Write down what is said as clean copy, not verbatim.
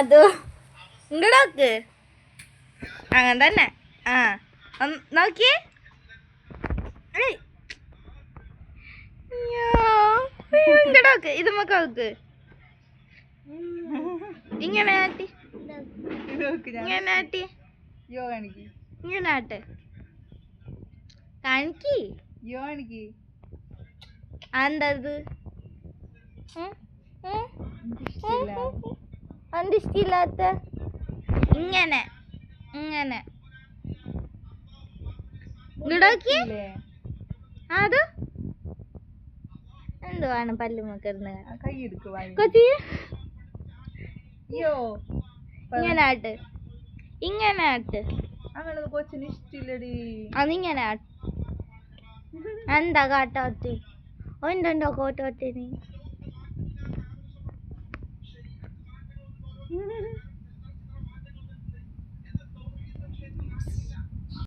അത് ഇങ്ങോട്ട് അങ്ങനെ തന്നെ. ആ നോക്കിയേ. ഇങ്ങോട്ട് ഇത് നമുക്ക് നോക്ക്. ഇങ്ങനെ ആട്ടി ഇങ്ങനെ ആട്ടി ഇങ്ങനെ ആട്ട് കാണിക്ക്. എന്തത് എന്തിഷ്ടമില്ലാത്ത ഇങ്ങനെ ഇങ്ങനെ ഇങ്ങോട്ട് അത് എന്തുവാണ് പല്ല് മുക്കരുന്ന് കൊച്ചി. ഇങ്ങനെ ആട്ട് ഇങ്ങനെ ആട്ട്. കൊച്ചിന് ഇഷ്ടമില്ലടി. അതിങ്ങനെ ആട്ട്. എന്താ കാട്ടാത്ത? ഉണ്ടോ കോട്ടത്തിന്?